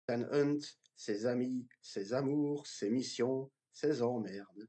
Ethan Hunt, ses amis, ses amours, ses missions, ses emmerdes.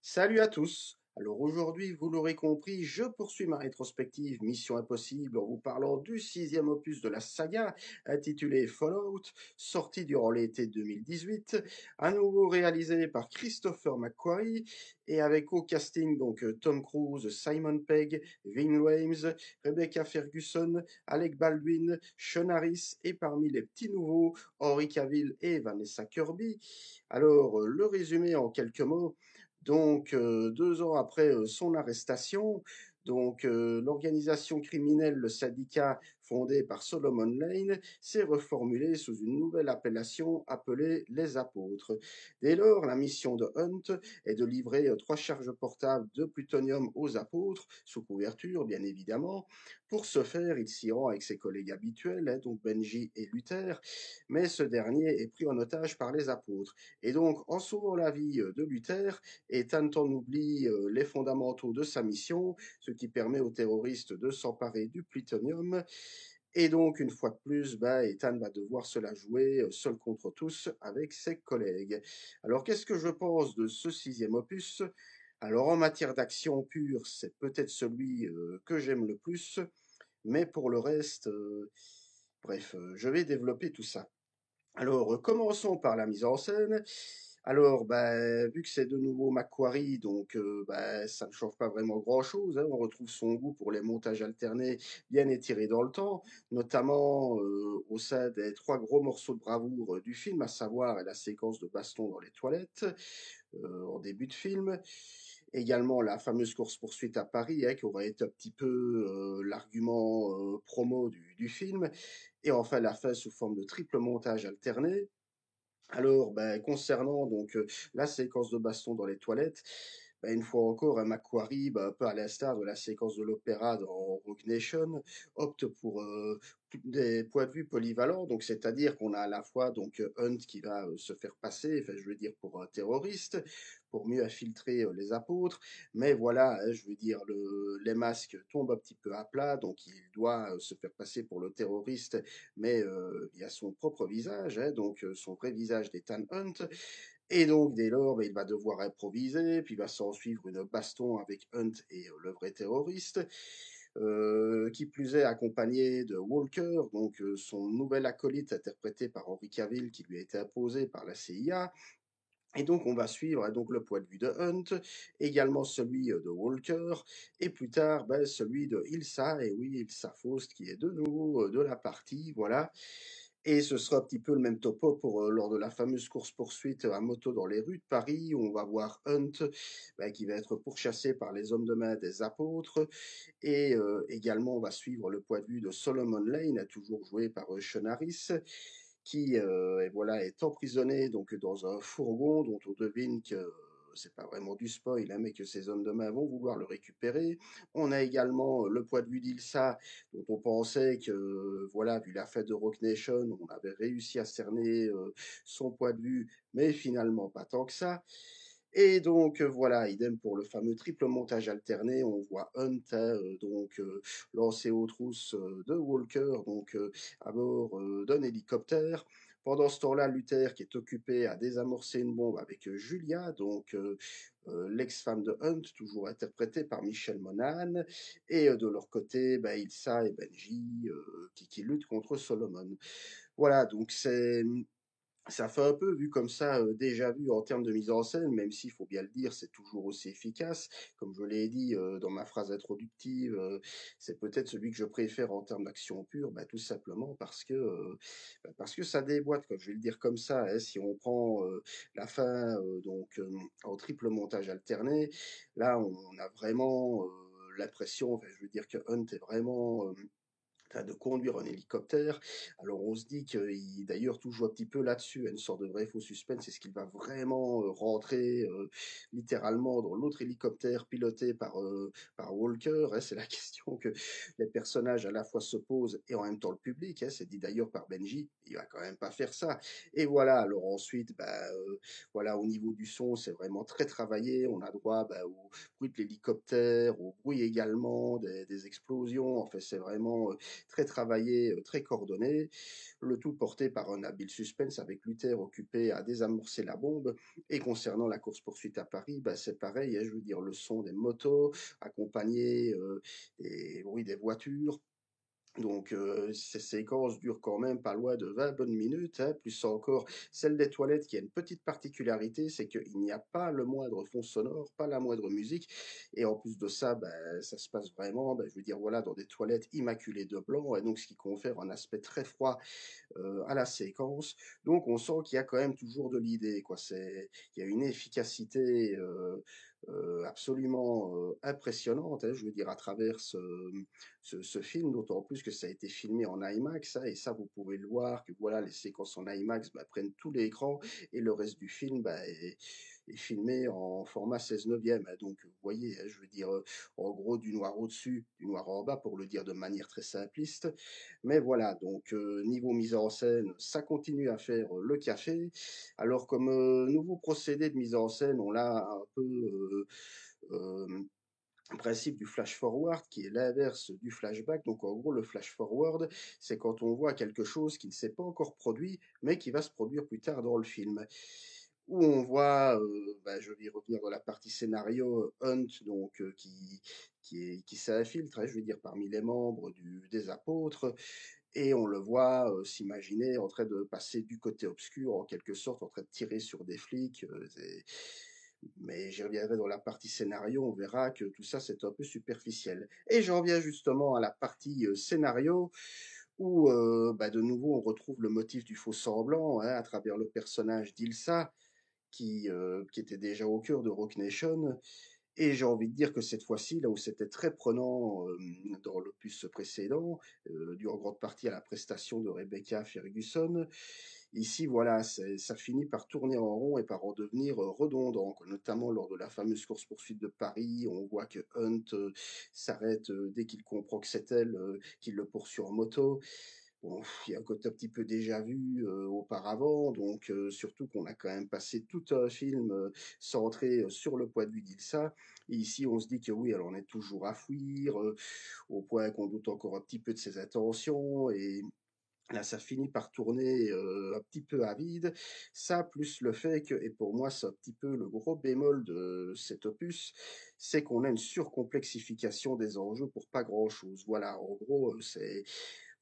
Salut à tous. Alors aujourd'hui, vous l'aurez compris, je poursuis ma rétrospective Mission Impossible en vous parlant du sixième opus de la saga, intitulé Fallout, sorti durant l'été 2018, à nouveau réalisé par Christopher McQuarrie, et avec au casting Tom Cruise, Simon Pegg, Ving Rhames, Rebecca Ferguson, Alec Baldwin, Sean Harris, et parmi les petits nouveaux, Henry Cavill et Vanessa Kirby. Alors, le résumé en quelques mots. 2 ans après son arrestation, l'organisation criminelle, le syndicat fondé par Solomon Lane, s'est reformulé sous une nouvelle appellation appelée les Apôtres. Dès lors, la mission de Hunt est de livrer 3 charges portables de plutonium aux Apôtres, sous couverture bien évidemment. Pour ce faire, il s'y rend avec ses collègues habituels, donc Benji et Luther, mais ce dernier est pris en otage par les Apôtres. Et donc, en sauvant la vie de Luther, Ethan en oublie les fondamentaux de sa mission, ce qui permet aux terroristes de s'emparer du plutonium. Et donc, une fois de plus, Ethan va devoir se la jouer seul contre tous avec ses collègues. Alors, qu'est-ce que je pense de ce sixième opus? Alors, en matière d'action pure, c'est peut-être celui que j'aime le plus, mais pour le reste, je vais développer tout ça. Alors, commençons par la mise en scène. Alors, vu que c'est de nouveau Macquarie, ça ne change pas vraiment grand-chose, hein. On retrouve son goût pour les montages alternés bien étirés dans le temps, notamment au sein des 3 gros morceaux de bravoure du film, à savoir la séquence de baston dans les toilettes en début de film. Également la fameuse course-poursuite à Paris, hein, qui aurait été un petit peu l'argument promo du film. Et enfin la fin sous forme de triple montage alterné. Alors, concernant la séquence de baston dans les toilettes, une fois encore, un Macquarie, un peu à l'instar de la séquence de l'opéra dans Rogue Nation, opte pour des points de vue polyvalents. Donc, c'est-à-dire qu'on a à la fois Hunt qui va se faire passer, enfin, je veux dire pour un terroriste, pour mieux infiltrer les apôtres. Mais voilà, hein, je veux dire, les masques tombent un petit peu à plat, donc il doit se faire passer pour le terroriste, mais il a son propre visage, hein, son vrai visage d'Ethan Hunt. Et donc, dès lors, il va devoir improviser, puis va s'en suivre une baston avec Hunt et le vrai terroriste, qui plus est accompagné de Walker, son nouvel acolyte interprété par Henry Cavill, qui lui a été imposé par la CIA. Et donc, on va suivre le point de vue de Hunt, également celui de Walker, et plus tard, celui de Ilsa, et oui, Ilsa Faust, qui est de nouveau de la partie, voilà. Et ce sera un petit peu le même topo pour lors de la fameuse course-poursuite à moto dans les rues de Paris, où on va voir Hunt, qui va être pourchassé par les hommes de main des apôtres, et également, on va suivre le point de vue de Solomon Lane, toujours joué par Sean Harris, qui est emprisonné dans un fourgon dont on devine que c'est pas vraiment du spoil, hein, mais que ces hommes de main vont vouloir le récupérer. On a également le point de vue d'Ilsa, dont on pensait que, vu la fête de Rock Nation, on avait réussi à cerner son point de vue, mais finalement pas tant que ça. Et donc voilà, idem pour le fameux triple montage alterné, on voit Hunt lancé aux trousses de Walker, à bord d'un hélicoptère. Pendant ce temps-là, Luther qui est occupé à désamorcer une bombe avec Julia, l'ex-femme de Hunt, toujours interprétée par Michelle Monaghan, et de leur côté, Ilsa et Benji qui luttent contre Solomon. Voilà, donc ça fait un peu vu comme ça, déjà vu en termes de mise en scène, même s'il faut bien le dire, c'est toujours aussi efficace. Comme je l'ai dit dans ma phrase introductive, c'est peut-être celui que je préfère en termes d'action pure, tout simplement parce que ça déboîte, quoi. Je vais le dire comme ça, hein. Si on prend la fin en triple montage alterné, là on a vraiment l'impression, enfin, je veux dire que Hunt est vraiment de conduire un hélicoptère. Alors on se dit qu'il d'ailleurs tout joue un petit peu là-dessus, une sorte de vrai faux suspense, est-ce qu'il va vraiment rentrer littéralement dans l'autre hélicoptère piloté par Walker, hein, c'est la question que les personnages à la fois se posent et en même temps le public, hein, c'est dit d'ailleurs par Benji, il va quand même pas faire ça. Et voilà, alors ensuite, au niveau du son, c'est vraiment très travaillé, on a droit au bruit de l'hélicoptère, au bruit également des explosions, en fait c'est vraiment très travaillé, très coordonné, le tout porté par un habile suspense avec Luther occupé à désamorcer la bombe. Et concernant la course-poursuite à Paris, bah, c'est pareil, hein, je veux dire, le son des motos, accompagné des bruits des voitures. Donc, ces séquences durent quand même pas loin de 20 bonnes minutes, hein, plus encore celle des toilettes qui a une petite particularité, c'est qu'il n'y a pas le moindre fond sonore, pas la moindre musique, et en plus de ça, ben, ça se passe vraiment, ben, je veux dire, voilà, dans des toilettes immaculées de blanc, et donc ce qui confère un aspect très froid à la séquence. Donc on sent qu'il y a quand même toujours de l'idée, quoi. Il y a une efficacité absolument impressionnante, hein, je veux dire, à travers ce film, d'autant plus que ça a été filmé en IMAX, hein, et ça, vous pouvez le voir, que voilà, les séquences en IMAX bah, prennent tout l'écran, et le reste du film bah, est filmé en format 16 neuvième. Hein. Donc, vous voyez, hein, je veux dire, en gros, du noir au-dessus, du noir en bas, pour le dire de manière très simpliste. Mais voilà, donc niveau mise en scène, ça continue à faire le café. Alors comme nouveau procédé de mise en scène, on a un peu le principe du flash forward qui est l'inverse du flashback. Donc en gros, le flash forward, c'est quand on voit quelque chose qui ne s'est pas encore produit, mais qui va se produire plus tard dans le film. Où on voit, bah, je vais revenir dans la partie scénario, Hunt, donc qui s'infiltre, hein, je veux dire, parmi les membres des apôtres, et on le voit s'imaginer en train de passer du côté obscur, en quelque sorte, en train de tirer sur des flics. Mais j'y reviendrai dans la partie scénario, on verra que tout ça c'est un peu superficiel. Et j'en viens justement à la partie scénario, où bah, de nouveau on retrouve le motif du faux semblant hein, à travers le personnage d'Ilsa, qui était déjà au cœur de Rock Nation. Et j'ai envie de dire que cette fois-ci, là où c'était très prenant dans l'opus précédent, dû en grande partie à la prestation de Rebecca Ferguson, ici, voilà, ça finit par tourner en rond et par en devenir redondant, quoi. Notamment lors de la fameuse course-poursuite de Paris, on voit que Hunt s'arrête dès qu'il comprend que c'est elle qui le poursuit en moto. Bon, il y a un côté un petit peu déjà vu auparavant, donc surtout qu'on a quand même passé tout un film centré sur le point de vue d'Ilsa. Et ici, on se dit que oui, elle en est toujours à fuir, au point qu'on doute encore un petit peu de ses intentions. Et là, ça finit par tourner un petit peu à vide. Ça, plus le fait que, et pour moi, c'est un petit peu le gros bémol de cet opus, c'est qu'on a une surcomplexification des enjeux pour pas grand-chose. Voilà, en gros,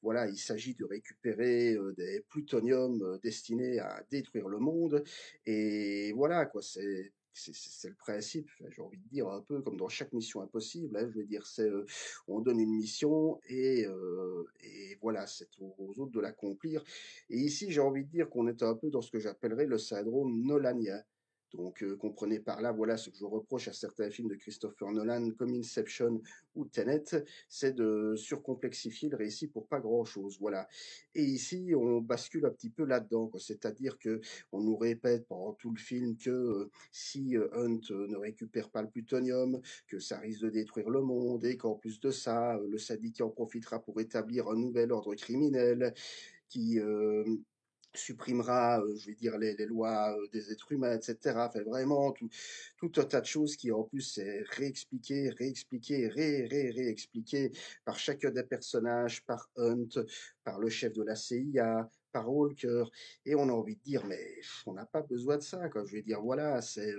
voilà, il s'agit de récupérer des plutoniums destinés à détruire le monde. Et voilà, quoi, c'est le principe, enfin, j'ai envie de dire, un peu comme dans chaque mission impossible. Hein, je veux dire, on donne une mission et voilà, c'est aux autres de l'accomplir. Et ici, j'ai envie de dire qu'on est un peu dans ce que j'appellerais le syndrome nolanien. Donc, comprenez par là, voilà ce que je reproche à certains films de Christopher Nolan, comme Inception ou Tenet, c'est de surcomplexifier le récit pour pas grand-chose, voilà. Et ici, on bascule un petit peu là-dedans, quoi. C'est-à-dire que on nous répète pendant tout le film que si Hunt ne récupère pas le plutonium, que ça risque de détruire le monde, et qu'en plus de ça, le syndicat en profitera pour établir un nouvel ordre criminel qui supprimera, je vais dire, les lois des êtres humains, etc. Enfin, vraiment, tout un tas de choses qui, en plus, est réexpliqué, réexpliqué, réexpliqué par chacun des personnages, par Hunt, par le chef de la CIA, par Walker, et on a envie de dire, mais on n'a pas besoin de ça, quoi. Je vais dire, voilà, c'est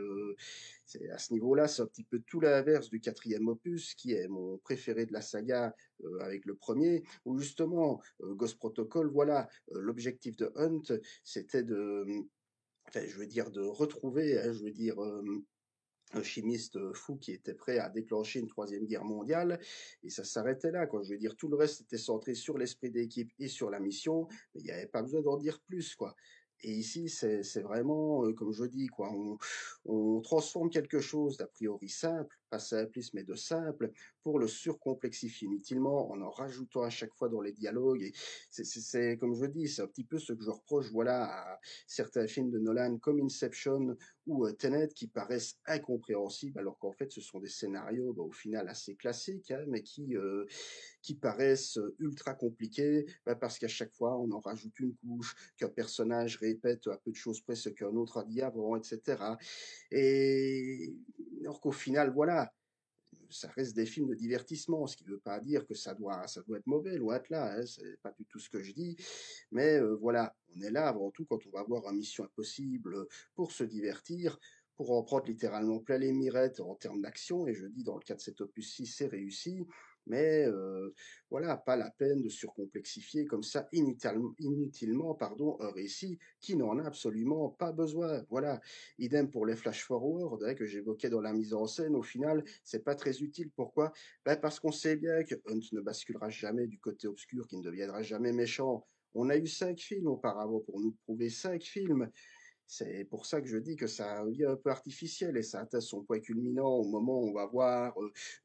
à ce niveau-là, c'est un petit peu tout l'inverse du quatrième opus, qui est mon préféré de la saga avec le premier, où justement, Ghost Protocol, voilà, l'objectif de Hunt, c'était enfin, je veux dire, de retrouver, hein, je veux dire, un chimiste fou qui était prêt à déclencher une troisième guerre mondiale, et ça s'arrêtait là, quoi. Je veux dire, tout le reste était centré sur l'esprit d'équipe et sur la mission, mais il n'y avait pas besoin d'en dire plus, quoi. Et ici, c'est vraiment, comme je dis, quoi, on transforme quelque chose d'a priori simple, pas simpliste, mais de simple, pour le surcomplexifier inutilement, en rajoutant à chaque fois dans les dialogues. Et comme je dis, c'est un petit peu ce que je reproche, voilà, à certains films de Nolan, comme Inception, ou Tenet qui paraissent incompréhensibles alors qu'en fait ce sont des scénarios bah, au final assez classiques hein, mais qui paraissent ultra compliqués bah, parce qu'à chaque fois on en rajoute une couche, qu'un personnage répète à peu de choses près ce qu'un autre a dit avant, etc. Et alors qu'au final voilà, ça reste des films de divertissement, ce qui ne veut pas dire que ça doit être mauvais, loin de là, hein, c'est pas du tout ce que je dis. Mais voilà, on est là avant tout quand on va voir un Mission Impossible pour se divertir, pour en prendre littéralement plein les mirettes en termes d'action, et je dis dans le cas de cet opus-ci, c'est réussi, mais voilà, pas la peine de surcomplexifier comme ça inutilement, pardon, un récit qui n'en a absolument pas besoin. Voilà, idem pour les flash-forward que j'évoquais dans la mise en scène, au final, c'est pas très utile. Pourquoi? Ben parce qu'on sait bien que Hunt ne basculera jamais du côté obscur, qui ne deviendra jamais méchant. On a eu 5 films auparavant pour nous prouver 5 films. C'est pour ça que je dis que ça devient un peu artificiel et ça atteint son point culminant au moment où on va voir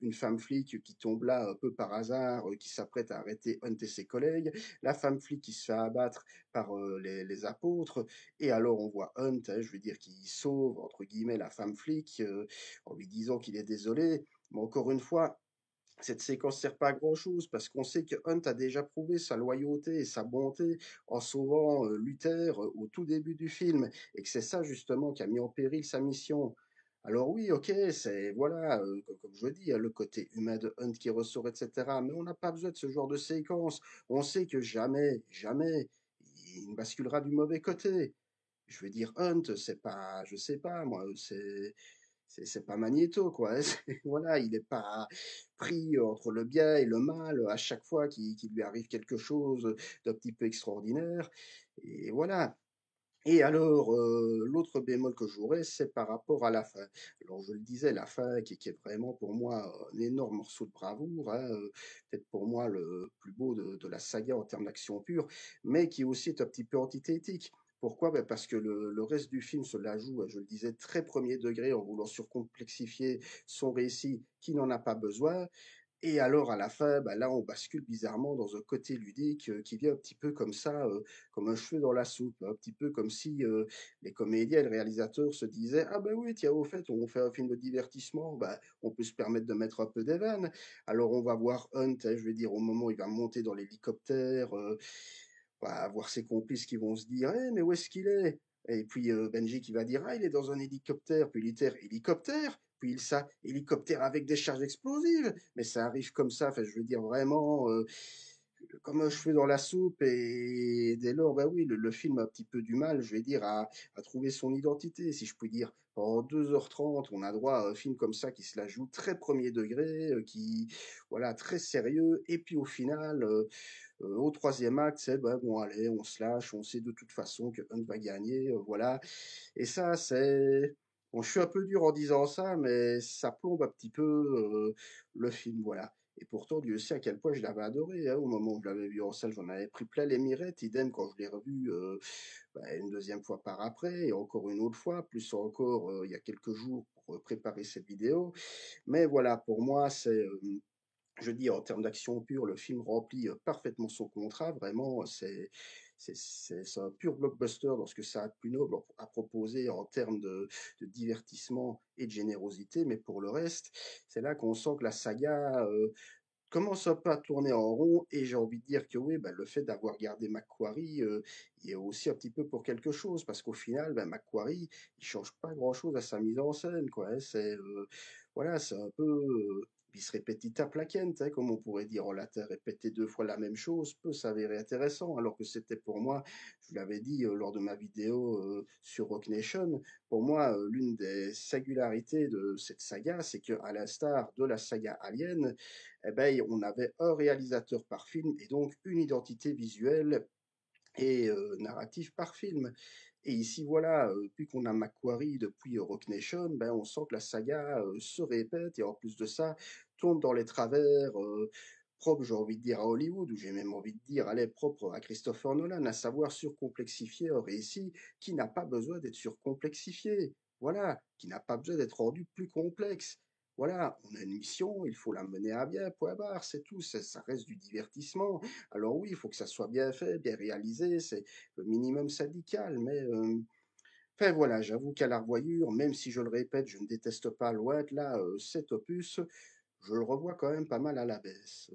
une femme flic qui tombe là un peu par hasard, qui s'apprête à arrêter Hunt et ses collègues, la femme flic qui se fait abattre par les apôtres, et alors on voit Hunt, je veux dire, qui sauve, entre guillemets, la femme flic en lui disant qu'il est désolé. Mais encore une fois, cette séquence sert pas à grand-chose parce qu'on sait que Hunt a déjà prouvé sa loyauté et sa bonté en sauvant Luther au tout début du film et que c'est ça justement qui a mis en péril sa mission. Alors oui, ok, c'est voilà, comme je dis, le côté humain de Hunt qui ressort, etc. Mais on n'a pas besoin de ce genre de séquence. On sait que jamais, jamais, il ne basculera du mauvais côté. Je veux dire, Hunt, c'est pas, je sais pas, moi, c'est pas Magneto, quoi, hein. Voilà, il n'est pas pris entre le bien et le mal à chaque fois qu'il lui arrive quelque chose d'un petit peu extraordinaire. Et voilà. Et alors, l'autre bémol que j'aurais, c'est par rapport à la fin. Alors, je le disais, la fin qui est vraiment pour moi un énorme morceau de bravoure, hein, peut-être pour moi le plus beau de la saga en termes d'action pure, mais qui aussi est un petit peu antithétique. Pourquoi? Ben parce que le reste du film se la joue, je le disais, très premier degré en voulant surcomplexifier son récit qui n'en a pas besoin. Et alors à la fin, bah là, on bascule bizarrement dans un côté ludique qui vient un petit peu comme ça, comme un cheveu dans la soupe, un petit peu comme si les comédiens et le réalisateur se disaient: «Ah ben oui, tiens, au fait, on fait un film de divertissement, bah, on peut se permettre de mettre un peu des vannes». Alors on va voir Hunt, hein, je veux dire, au moment où il va monter dans l'hélicoptère, on va voir ses complices qui vont se dire: «Eh, mais où est-ce qu'il est?» Et puis Benji qui va dire: «Ah, il est dans un hélicoptère». Puis Luther: «Hélicoptère?» Puis il ça, hélicoptère avec des charges explosives. Mais ça arrive comme ça, enfin, je veux dire vraiment comme un cheveu dans la soupe. Et dès lors, bah oui, le film a un petit peu du mal, je vais dire, à trouver son identité, si je puis dire. Pendant 2h30, on a droit à un film comme ça qui se la joue très premier degré, qui, voilà, très sérieux. Et puis au final, au troisième acte, c'est bah, bon, allez, on se lâche, on sait de toute façon que Hunt va gagner, voilà. Et ça, c'est. Bon, je suis un peu dur en disant ça, mais ça plombe un petit peu le film, voilà. Et pourtant, Dieu sait à quel point je l'avais adoré, hein, au moment où je l'avais vu en salle, j'en avais pris plein les mirettes, idem quand je l'ai revu bah, une deuxième fois par après, et encore une autre fois, plus encore il y a quelques jours pour préparer cette vidéo. Mais voilà, pour moi, c'est je dis en termes d'action pure, le film remplit parfaitement son contrat. Vraiment, c'est un pur blockbuster dans ce que ça a de plus noble à proposer en termes de divertissement et de générosité. Mais pour le reste, c'est là qu'on sent que la saga commence un peu à tourner en rond. Et j'ai envie de dire que oui, ben, le fait d'avoir gardé McQuarrie, il est aussi un petit peu pour quelque chose. Parce qu'au final, ben, McQuarrie, il change pas grand-chose à sa mise en scène, quoi, hein. Voilà, c'est un peu bis repetita placent, hein, comme on pourrait dire en latin. Répéter 2 fois la même chose peut s'avérer intéressant, alors que c'était pour moi, je vous l'avais dit lors de ma vidéo sur Rock Nation, pour moi, l'une des singularités de cette saga, c'est que à l'instar de la saga Alien, eh ben, on avait un réalisateur par film et donc une identité visuelle et narrative par film. Et ici, voilà, depuis qu'on a Macquarie, depuis Rock Nation, ben, on sent que la saga se répète et en plus de ça, tombe dans les travers propres, j'ai envie de dire, à Hollywood, ou j'ai même envie de dire, allez, propre à Christopher Nolan, à savoir surcomplexifier un récit qui n'a pas besoin d'être surcomplexifié. Voilà, qui n'a pas besoin d'être rendu plus complexe. Voilà, on a une mission, il faut la mener à bien, point barre, c'est tout, ça reste du divertissement. Alors oui, il faut que ça soit bien fait, bien réalisé, c'est le minimum syndical, mais enfin voilà, j'avoue qu'à la revoyure, même si je le répète, je ne déteste pas loin de là cet opus, je le revois quand même pas mal à la baisse.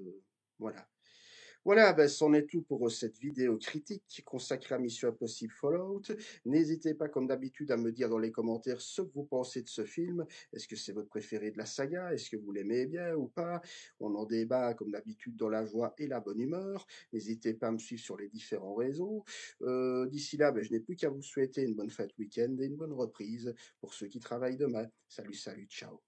Voilà. Voilà, ben, c'en est tout pour cette vidéo critique consacrée à Mission Impossible Fallout. N'hésitez pas, comme d'habitude, à me dire dans les commentaires ce que vous pensez de ce film. Est-ce que c'est votre préféré de la saga? Est-ce que vous l'aimez bien ou pas? On en débat, comme d'habitude, dans la joie et la bonne humeur. N'hésitez pas à me suivre sur les différents réseaux. D'ici là, ben, je n'ai plus qu'à vous souhaiter une bonne fête week-end et une bonne reprise pour ceux qui travaillent demain. Salut, salut, ciao.